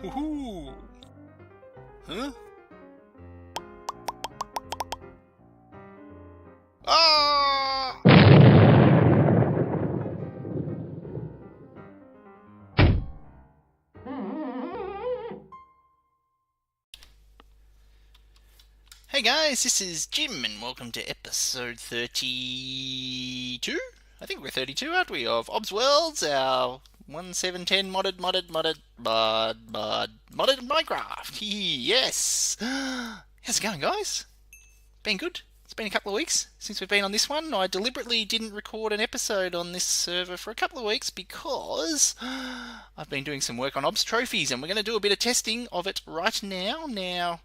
Woohoo! Huh? Ah! Hey guys, this is Jim, and welcome to episode 32? I think we're 32, aren't we? Of ObsWorlds, our 1710 modded Minecraft. Yes! How's it going, guys? Been good? It's been a couple of weeks since we've been on this one. I deliberately didn't record an episode on this server for a couple of weeks because I've been doing some work on Obs Trophies, and we're going to do a bit of testing of it right now.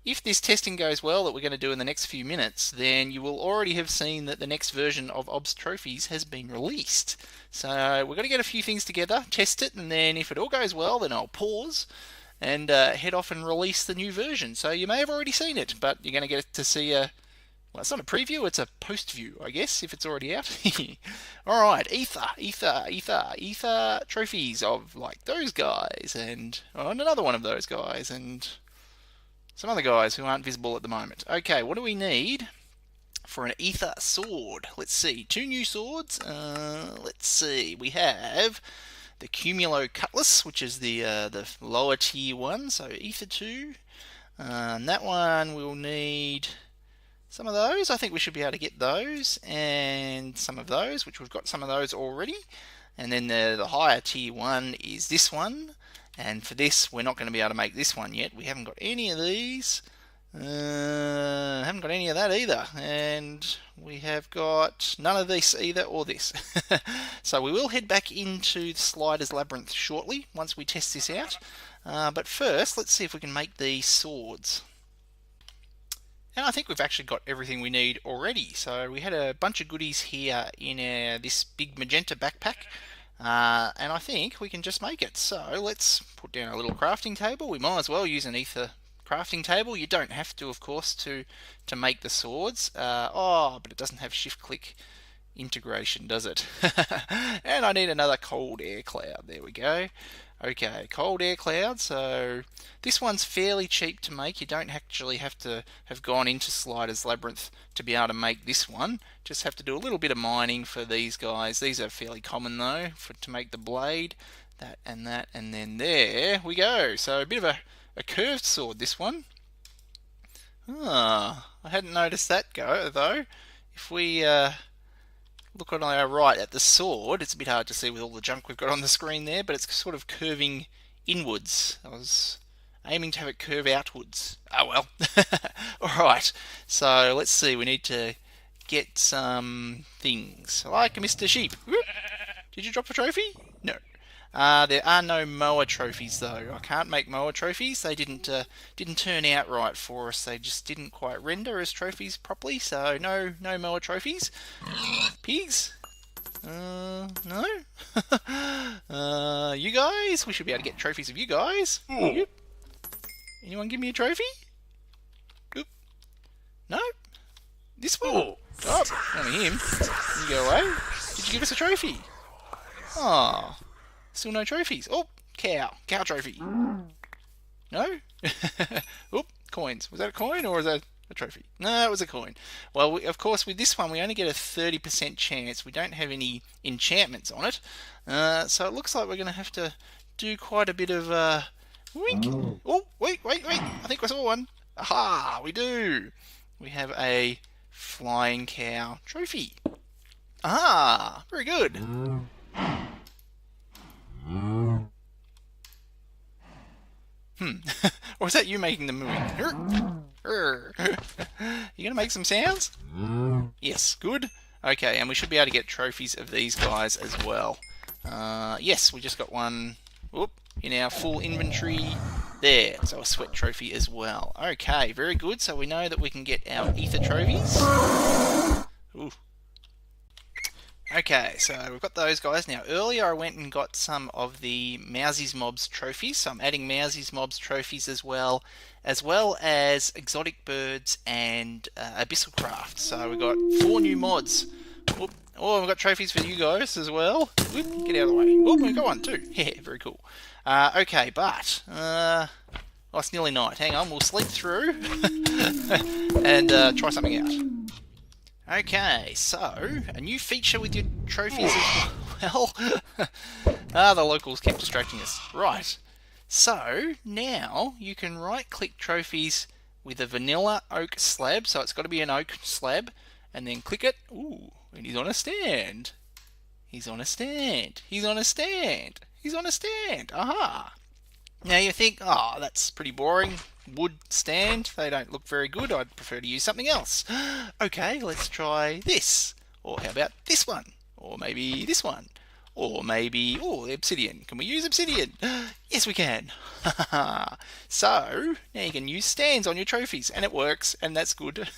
If this testing goes well that we're going to do in the next few minutes, then you will already have seen that the next version of Obs Trophies has been released. So we're going to get a few things together, test it, and then if it all goes well, then I'll pause and head off and release the new version. So you may have already seen it, but you're going to get to see a... Well, it's not a preview, it's a post view, I guess, if it's already out. Alright, Aether Trophies of, like, those guys, and another one of those guys, and... some other guys who aren't visible at the moment. Okay, what do we need for an Aether sword? Let's see, 2 new swords. Let's see, we have the Cumulo Cutlass, which is the lower tier one, so E32. And that one we'll need some of those. I think we should be able to get those, and some of those, which we've got some of those already. And then the higher tier one is this one. And for this, we're not going to be able to make this one yet. We haven't got any of these. Haven't got any of that either. And we have got none of this either, or this. So we will head back into the Sliders Labyrinth shortly, once we test this out. But first, let's see if we can make these swords. And I think we've actually got everything we need already. So we had a bunch of goodies here in this big magenta backpack. And I think we can just make it. So let's put down a little crafting table. We might as well use an Aether crafting table. You don't have to, of course, to make the swords. But it doesn't have shift-click integration, does it? And I need another cold air cloud. There we go. Okay, cold air cloud. So this one's fairly cheap to make. You don't actually have to have gone into Sliders Labyrinth to be able to make this one. Just have to do a little bit of mining for these guys. These are fairly common though, to make the blade. That, and then there we go. So a bit of a curved sword, this one. I hadn't noticed that though. If we look on our right at the sword, it's a bit hard to see with all the junk we've got on the screen there, but it's sort of curving inwards. I was aiming to have it curve outwards. Oh well. Alright, so let's see, we need to get some things. Like a Mr. Sheep. Whoop. Did you drop a trophy? No. There are no mower trophies though. I can't make mower trophies. They didn't turn out right for us. They just didn't quite render as trophies properly. So no mower trophies. Pigs? No. You guys? We should be able to get trophies of you guys. Yep. Anyone give me a trophy? Oop. No. This one? Oh, only him. You go away. Did you give us a trophy? Oh. Still no trophies. Oh, cow trophy. No? Oop, coins. Was that a coin or was that a trophy? No, it was a coin. Well, of course, with this one, we only get a 30% chance. We don't have any enchantments on it. So it looks like we're going to have to do quite a bit of... wink. Oh, wait. I think I saw one. Aha, we do. We have a flying cow trophy. Ah, very good. Or is that you making the movie? You gonna make some sounds? Yes, good. Okay, and we should be able to get trophies of these guys as well. Yes, we just got one in our full inventory there. So a sweat trophy as well. Okay, very good. So we know that we can get our Aether trophies. Ooh. Okay, so we've got those guys. Now, earlier I went and got some of the Mousies Mobs trophies, so I'm adding Mousies Mobs trophies as well as exotic birds and Abyssal Craft. So we've got 4 new mods. Oop, Oh, we've got trophies for you guys as well. Whoop, get out of the way. Oh, we got one too. Yeah, very cool. Okay, but oh, it's nearly night. Hang on, we'll sleep through and try something out. Okay, so a new feature with your trophies as well. The locals keep distracting us. Right. So now you can right-click trophies with a vanilla oak slab. So it's got to be an oak slab, and then click it. Ooh, and he's on a stand. He's on a stand. He's on a stand. He's on a stand. Aha. Now you think, oh, that's pretty boring. Wood stand. They don't look very good. I'd prefer to use something else. Okay, let's try this. Or how about this one? Or maybe this one. Or maybe, oh, obsidian. Can we use obsidian? Yes, we can. So, now you can use stands on your trophies, and it works, and that's good.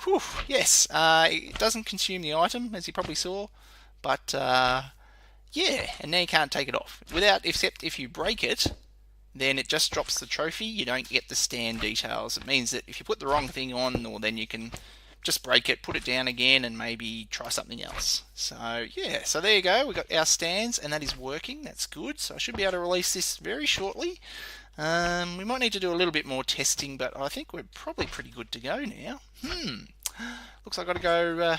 Whew, yes, it doesn't consume the item, as you probably saw, but, yeah, and now you can't take it off. Except if you break it, then it just drops the trophy. You don't get the stand details. It means that if you put the wrong thing on, or then you can just break it, put it down again, and maybe try something else. So yeah, so there you go. We've got our stands, and that is working. That's good. So I should be able to release this very shortly. We might need to do a little bit more testing, but I think we're probably pretty good to go now. Looks like I've got to go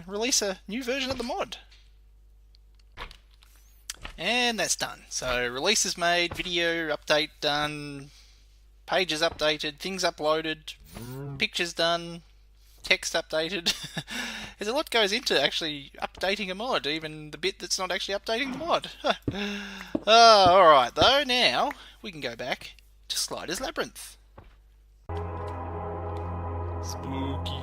release a new version of the mod. And that's done. So release is made, video update done, pages updated, things uploaded, pictures done, text updated. There's a lot goes into actually updating a mod, even the bit that's not actually updating the mod. Alright though, now we can go back to Slider's Labyrinth. Spooky.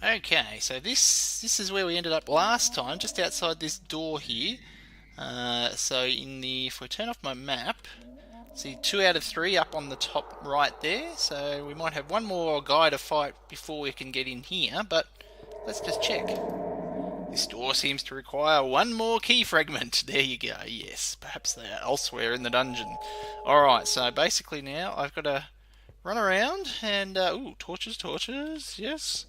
Okay, so this is where we ended up last time, just outside this door here. So if we turn off my map, see 2 out of 3 up on the top right there, so we might have one more guy to fight before we can get in here, but let's just check. This door seems to require one more key fragment. There you go, yes, perhaps they are elsewhere in the dungeon. Alright, so basically now I've got to run around and, ooh, torches, yes.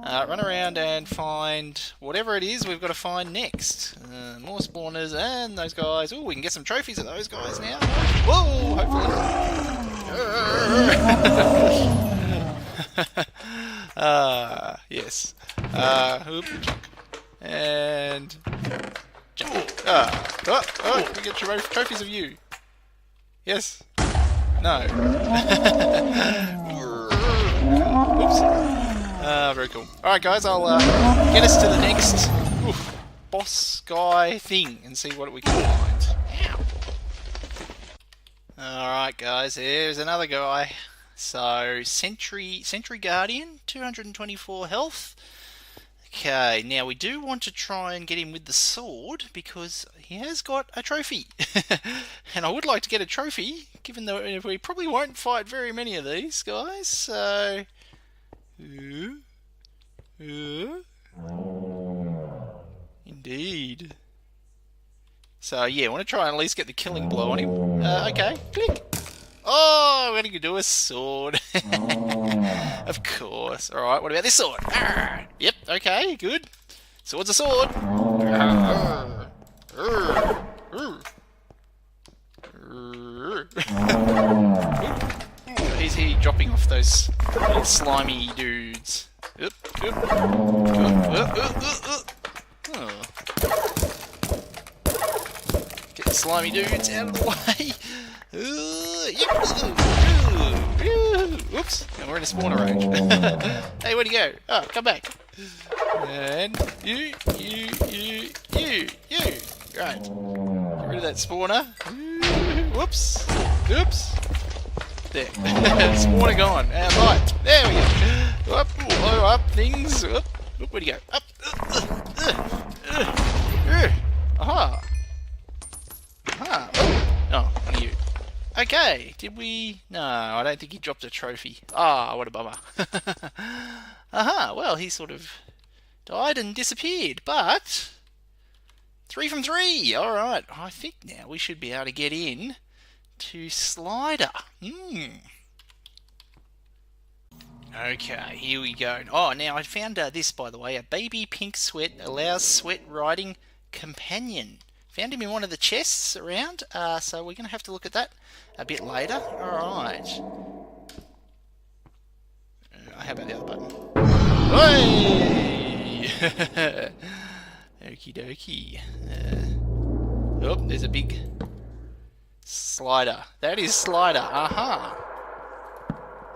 Run around and find whatever it is we've got to find next. More spawners and those guys. Ooh, we can get some trophies of those guys now. Whoa, hopefully. Yes. Hoop. And jump. We get trophies of you. Yes. No. Oops. Very cool. Alright guys, I'll get us to the next boss guy thing and see what we can find. Alright guys, here's another guy. So, Sentry Guardian, 224 health. Okay, now we do want to try and get him with the sword because he has got a trophy. And I would like to get a trophy, given that we probably won't fight very many of these guys, so... Indeed. So yeah, I want to try and at least get the killing blow on him. Okay, click. Oh, we're going to do a sword. Of course. Alright, what about this sword? Yep, okay, good. Sword's a sword. Is he dropping off those slimy dudes? Get the slimy dudes out of the way. Whoops, and we're in a spawner range. Hey, where'd he go? Oh, come back. And you. Right. Get rid of that spawner. Whoops. Oops. There. Spawner gone. And light. There we go. Up things. Up. Where'd he go? Up. Aha. Aha. Oh, one of you. Okay, did we... No, I don't think he dropped a trophy. Ah, what a bummer. Aha, well, he sort of died and disappeared, but... 3 from 3, alright. I think now we should be able to get in to Slider. Okay, here we go. Oh, now I found this, by the way. A baby pink sweat allows sweat riding companion. Found him in one of the chests around, so we're going to have to look at that a bit later. Alright. How about the other button? Hey! Okie dokie. Oh, there's a big slider. That is Slider. Aha!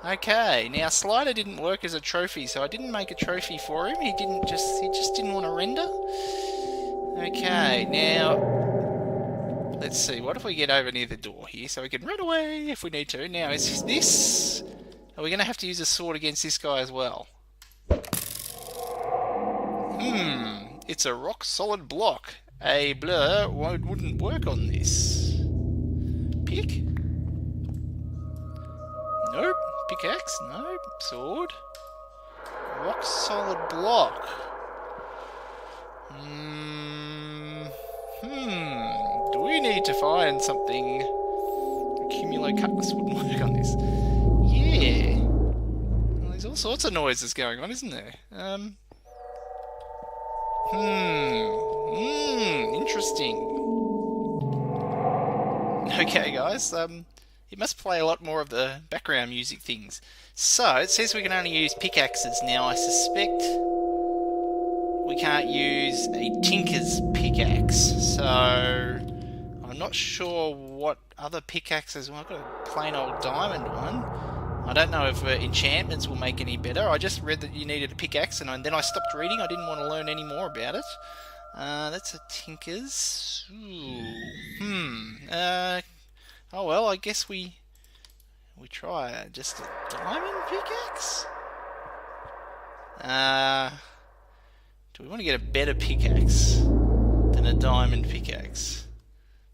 Okay, now Slider didn't work as a trophy, so I didn't make a trophy for him. He just didn't want to render. Okay, now let's see. What if we get over near the door here so we can run away if we need to? Now is this? Are we going to have to use a sword against this guy as well? It's a rock solid block. A blur wouldn't work on this. Pick? Nope. Pickaxe? Nope. Sword? Rock solid block. Do we need to find something? Accumulo cutlass wouldn't work on this. Yeah. Well, there's all sorts of noises going on, isn't there? Interesting. Okay, guys. It must play a lot more of the background music things. So, it says we can only use pickaxes. Now, I suspect we can't use a tinker's pickaxe. So, I'm not sure what other pickaxes... Well, I've got a plain old diamond one. I don't know if enchantments will make any better. I just read that you needed a pickaxe, and then I stopped reading. I didn't want to learn any more about it. That's a tinker's. Oh well, I guess we try just a diamond pickaxe. Do we want to get a better pickaxe than a diamond pickaxe?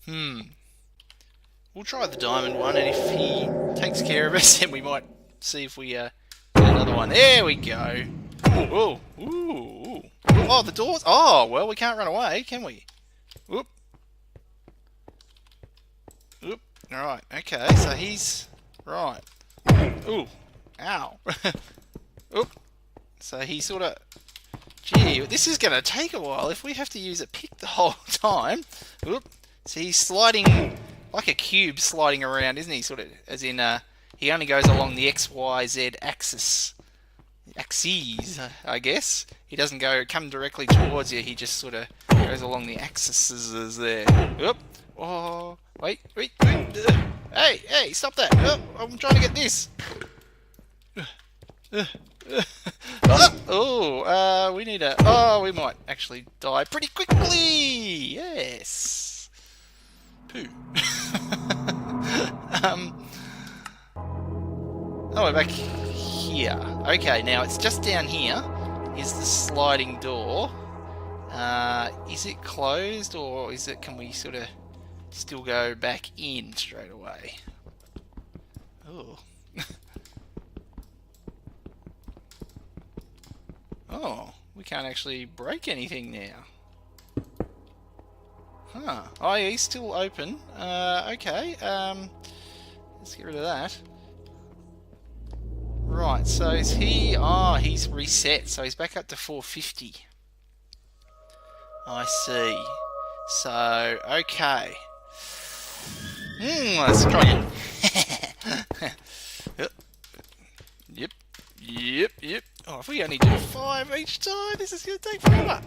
We'll try the diamond one, and if he takes care of us, then we might see if we get another one. There we go. Whoa. Ooh. Oh, the doors. Oh, well, we can't run away, can we? Whoop. Whoop. Alright, okay, so he's... Right. Ooh. Ow. Oop. So he sort of... Gee, this is going to take a while if we have to use a pick the whole time. Oop. So he's sliding... like a cube sliding around, isn't he? Sort of, as in, he only goes along the X, Y, Z axis. Axes, I guess. He doesn't come directly towards you, he just sort of goes along the axes there. Oop. Oh, wait. Hey, stop that. Oh, I'm trying to get this. We need a... Oh, we might actually die pretty quickly. Yes. Poo. Oh, we're back here. Okay, now it's just down here is the sliding door. Is it closed, or is it? Can we sort of still go back in straight away? Oh. Oh, we can't actually break anything now. Huh. Oh, yeah, he's still open. Okay. Let's get rid of that. Right, so is he... Oh, he's reset, so he's back up to 450. I see. So, okay. Let's try again. Yep. Oh, if we only do 5 each time, this is going to take forever.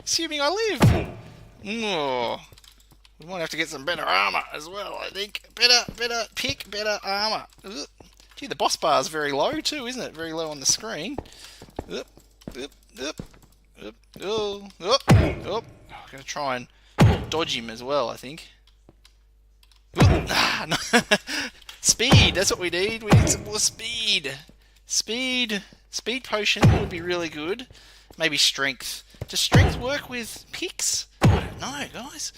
Assuming I live. Oh, we might have to get some better armor as well, I think. Better pick, better armor. Gee, the boss bar is very low too, isn't it? Very low on the screen. I'm going to try and dodge him as well, I think. Speed, that's what we need. We need some more speed. Speed potion would be really good. Maybe strength. Does strength work with picks? I don't know, guys.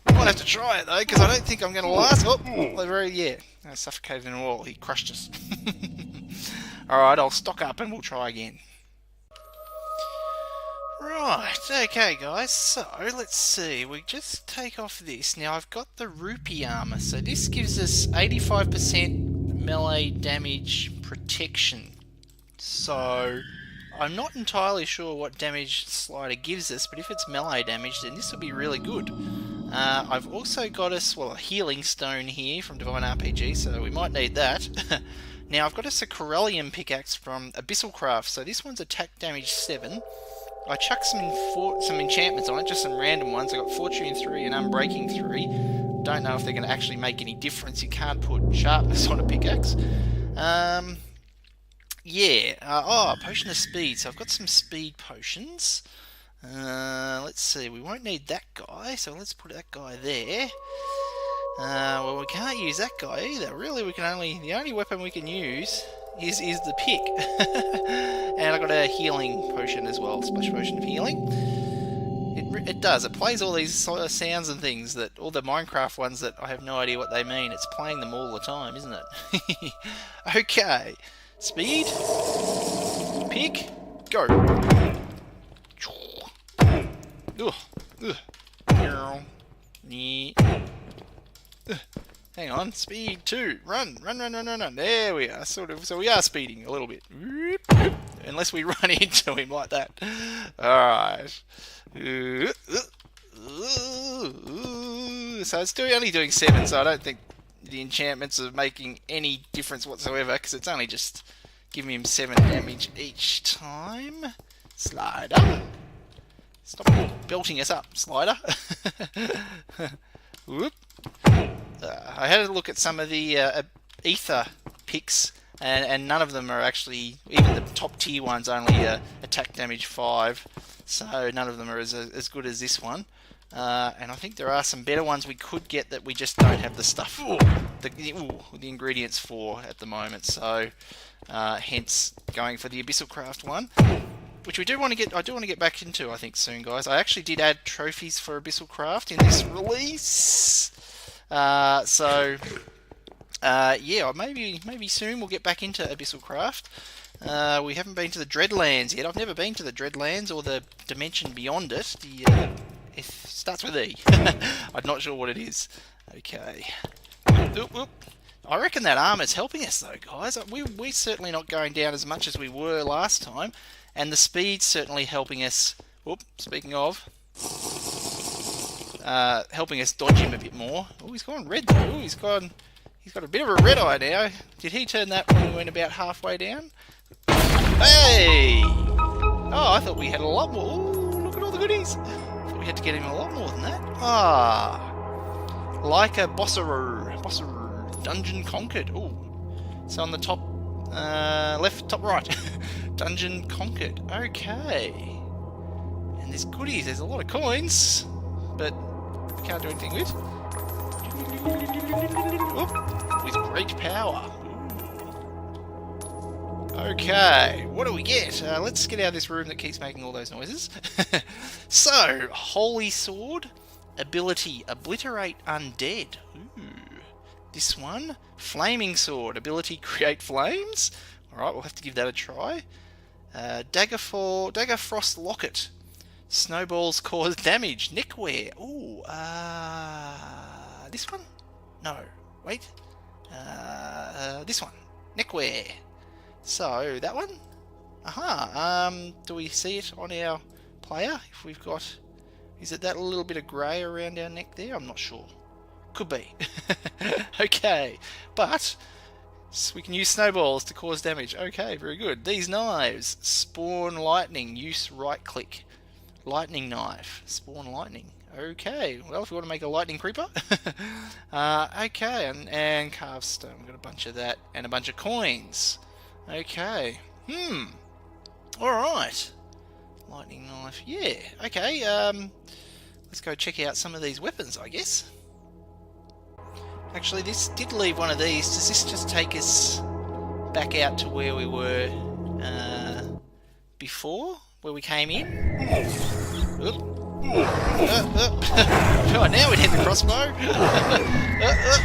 We might have to try it though, because I don't think I'm going to last. I suffocated in a wall. He crushed us. Alright, I'll stock up and we'll try again. Right, okay guys, so let's see. We just take off this. Now I've got the rupee armor, so this gives us 85% melee damage protection. So I'm not entirely sure what damage Slider gives us, but if it's melee damage, then this will be really good. I've also got us, well, a healing stone here from Divine RPG, so we might need that. Now I've got us a Corellium pickaxe from Abyssal Craft, so this one's attack damage 7. I chucked some enchantments on it, just some random ones. I got Fortune 3 and Unbreaking 3. Don't know if they're going to actually make any difference. You can't put sharpness on a pickaxe. Potion of speed. So I've got some speed potions. Let's see. We won't need that guy, so let's put that guy there. Well, we can't use that guy either. Really, the only weapon we can use is the pick. And I got a healing potion as well, splash potion of healing. It does. It plays all these sort of sounds and things, that all the Minecraft ones that I have no idea what they mean. It's playing them all the time, isn't it? Okay. Speed. Pick. Go. Hang on. Speed 2. Run. There we are. So we are speeding a little bit. Unless we run into him like that. Alright. So it's only doing 7, so I don't think the enchantments are making any difference whatsoever, because it's only just giving him 7 damage each time. Slider. Stop belting us up, Slider. Whoop. I had a look at some of the Aether picks, and none of them are actually, even the top tier ones, only attack damage 5, so none of them are as good as this one. And I think there are some better ones we could get that we just don't have the stuff, the ingredients for at the moment, so hence going for the Abyssal Craft one, which I do want to get back into, I think, soon, guys. I actually did add trophies for Abyssal Craft in this release. Maybe soon we'll get back into Abyssal Craft. We haven't been to the Dreadlands yet. I've never been to the Dreadlands or the dimension beyond it. It starts with E. I'm not sure what it is. Okay. I reckon that armor's helping us though, guys. We're certainly not going down as much as we were last time, and the speed's certainly helping us. Speaking of, helping us dodge him a bit more. Oh, he's gone red though. He's got a bit of a red eye now. Did he turn that when we went about halfway down? Hey! Oh, I thought we had a lot more. Ooh, look at all the goodies. I thought we had to get him a lot more than that. Like a Bossaroo. Dungeon conquered. Ooh. So on the top, left, top, right. Dungeon conquered. Okay. And there's goodies. There's a lot of coins, but we can't do anything with. With great power. Okay, what do we get? Let's get out of this room that keeps making all those noises. So, Holy Sword, ability, Obliterate Undead. Ooh. This one, Flaming Sword, ability, Create Flames. Alright, we'll have to give that a try. Dagger Frost Locket. Snowballs cause damage. Neckwear. Ooh, this one? No, wait. This one. Neckwear. So, that one? Do we see it on our player? If we've got... Is it that little bit of grey around our neck there? I'm not sure. Could be. Okay. But we can use snowballs to cause damage. Okay, very good. These knives. Spawn lightning. Use right click. Lightning knife. Spawn lightning. Okay. Well, if we want to make a lightning creeper. Okay. And carved stone. We've got a bunch of that. And a bunch of coins. Okay. Alright. Lightning knife. Yeah. Okay. Let's go check out some of these weapons, I guess. Actually, this did leave one of these. Does this just take us back out to where we were before? Where we came in? Oh, now we'd hit the crossbow.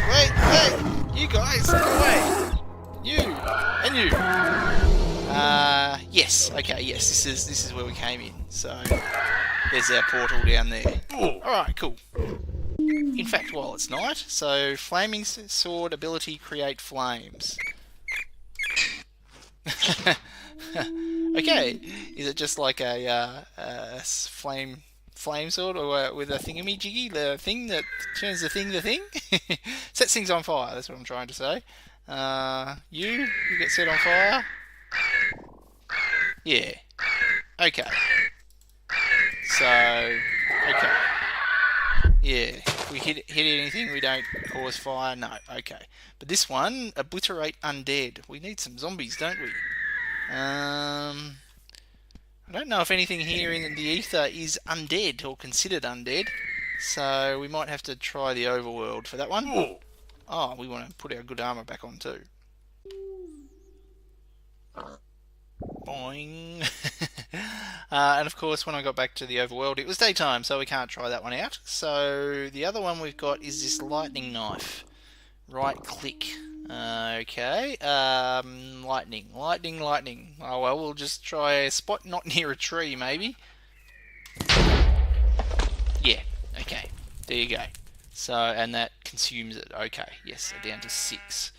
Wait. You guys, go away. You and you. Yes. Okay. Yes. This is where we came in. So there's our portal down there. All right. Cool. In fact, while it's night, so Flaming Sword ability, create flames. Okay, is it just like a flame sword, or with a thingamajiggy, the thing that turns the thing? Sets things on fire. That's what I'm trying to say. You get set on fire. Yeah. Okay. So, okay. Yeah. If we hit anything, we don't cause fire. No. Okay. But this one, obliterate undead. We need some zombies, don't we? I don't know if anything here in the ether is undead or considered undead, so we might have to try the overworld for that one. Oh, we want to put our good armor back on too. Boing. And of course, when I got back to the overworld, it was daytime, so we can't try that one out. So the other one we've got is this lightning knife. Right click. Okay. Lightning. Oh well, we'll just try a spot not near a tree, maybe. Yeah. Okay. There you go. So, and that consumes it. Okay. Yes. So down to 6.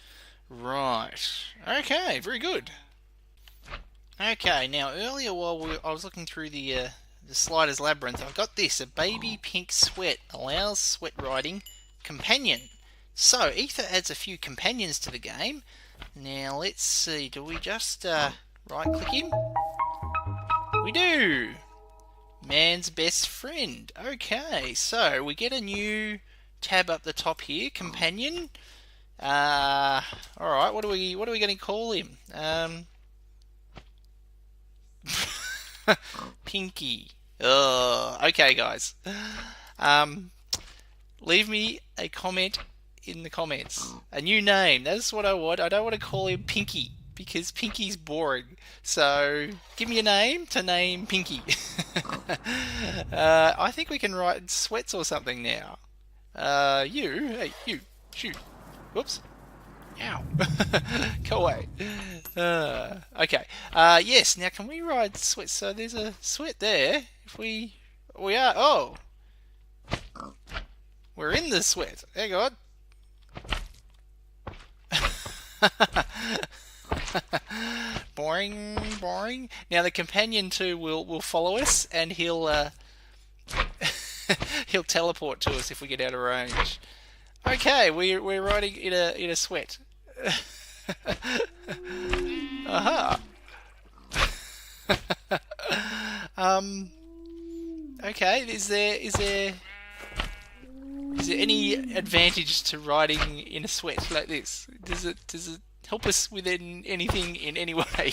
Right. Okay. Very good. Okay. Now earlier, while I was looking through the Slider's Labyrinth, I got this: a baby pink sweat allows sweat riding companion. So, Aether adds a few companions to the game. Now, let's see. Do we just right-click him? We do! Man's best friend. Okay, so we get a new tab up the top here. Companion. Alright, what are we going to call him? Pinky. Okay, guys. Leave me a comment in the comments. A new name. That's what I want. I don't want to call him Pinky because Pinky's boring. So give me a name to name Pinky. I think we can write Sweats or something now. Hey, you, shoot. Whoops. Ow. Go away. Okay. Yes. Now, can we ride Sweat? So there's a Sweat there. If we are. Oh. We're in the Sweat. Hang on. Boring. Now the companion too will follow us, and he'll he'll teleport to us if we get out of range. Okay, we're riding in a Sweat. Aha. Okay. Is there any advantage to riding in a Sweat like this? Does it help us with anything in any way?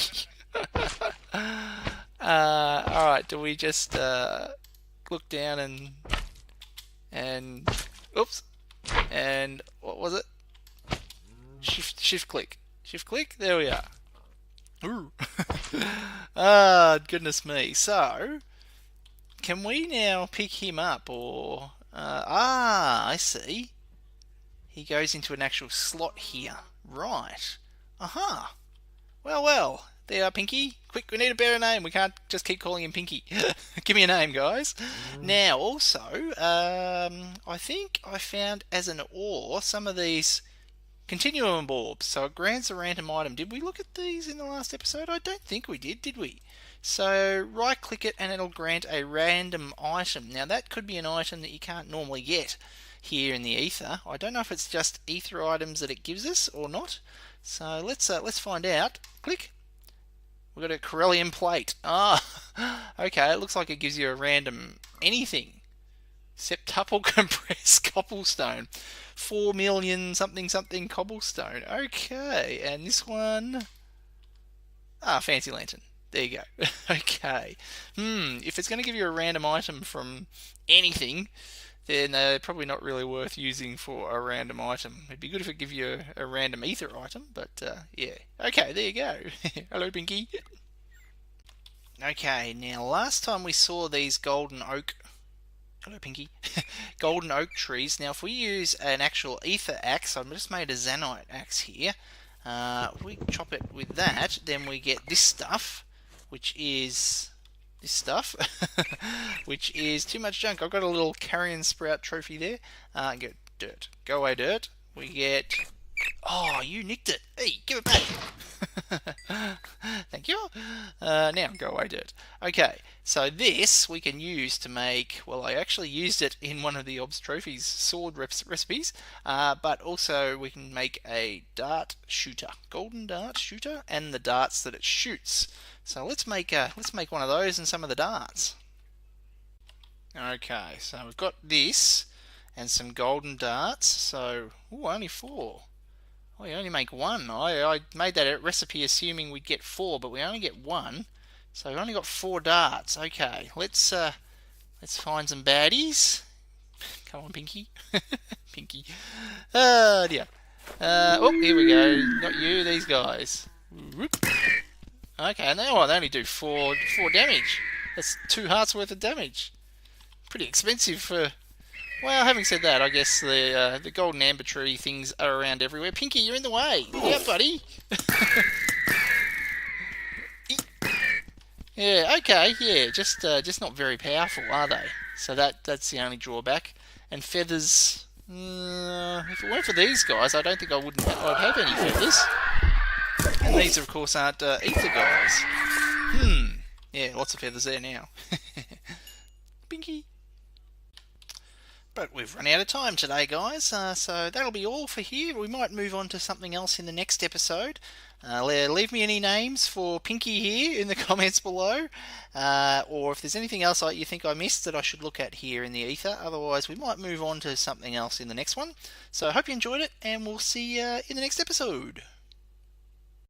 Alright, do we just look down and oops, and what was it? Shift click, there we are. Ooh. Goodness me. So can we now pick him up, or I see. He goes into an actual slot here. Right. Aha. Well. There you are, Pinky. Quick, we need a better name. We can't just keep calling him Pinky. Give me a name, guys. Now, also, I think I found as an ore some of these continuum orbs. So it grants a random item. Did we look at these in the last episode? I don't think we did we? So right click it and it'll grant a random item. Now that could be an item that you can't normally get here in the ether. I don't know if it's just ether items that it gives us or not. So let's find out. Click. We've got a Corellium plate. Okay, it looks like it gives you a random anything. Septuple compressed cobblestone. 4 million something cobblestone. Okay, and this one... fancy lantern. There you go. Okay. If it's going to give you a random item from anything, then they're probably not really worth using for a random item. It'd be good if it give you a random ether item, but yeah. Okay, there you go. Hello, Pinky. Okay, now last time we saw these golden oak... Hello, Pinky. Golden oak trees. Now, if we use an actual ether axe, I've just made a zanite axe here. If we chop it with that, then we get this stuff, which is this stuff, which is too much junk. I've got a little carrion sprout trophy there. Get dirt. Go away, dirt. We get... Oh, you nicked it. Hey, give it back. Thank you. Now go away, dirt. Okay, so this we can use to make, well, I actually used it in one of the Obs Trophies sword recipes, but also we can make a dart shooter, golden dart shooter, and the darts that it shoots. So let's make one of those and some of the darts. Okay, so we've got this and some golden darts. So, ooh, only 4. Oh, you only make 1. I made that recipe assuming we'd get 4, but we only get 1. So we've only got 4 darts. Okay, let's find some baddies. Come on, Pinky. Pinky. Oh dear. Oh, here we go. Not you, these guys. Okay, and they only do 4 damage. That's 2 hearts worth of damage. Pretty expensive for... Well, having said that, I guess the golden amber tree things are around everywhere. Pinky, you're in the way. Look out, buddy. Yeah, okay, yeah, just not very powerful, are they? So that's the only drawback. And feathers, if it weren't for these guys, I don't think I'd have any feathers. And these, of course, aren't ether guys. Yeah, lots of feathers there now. Pinky. But we've run out of time today, guys, so that'll be all for here. We might move on to something else in the next episode. Leave me any names for Pinky here in the comments below, or if there's anything else you think I missed that I should look at here in the ether. Otherwise, we might move on to something else in the next one. So I hope you enjoyed it, and we'll see you in the next episode.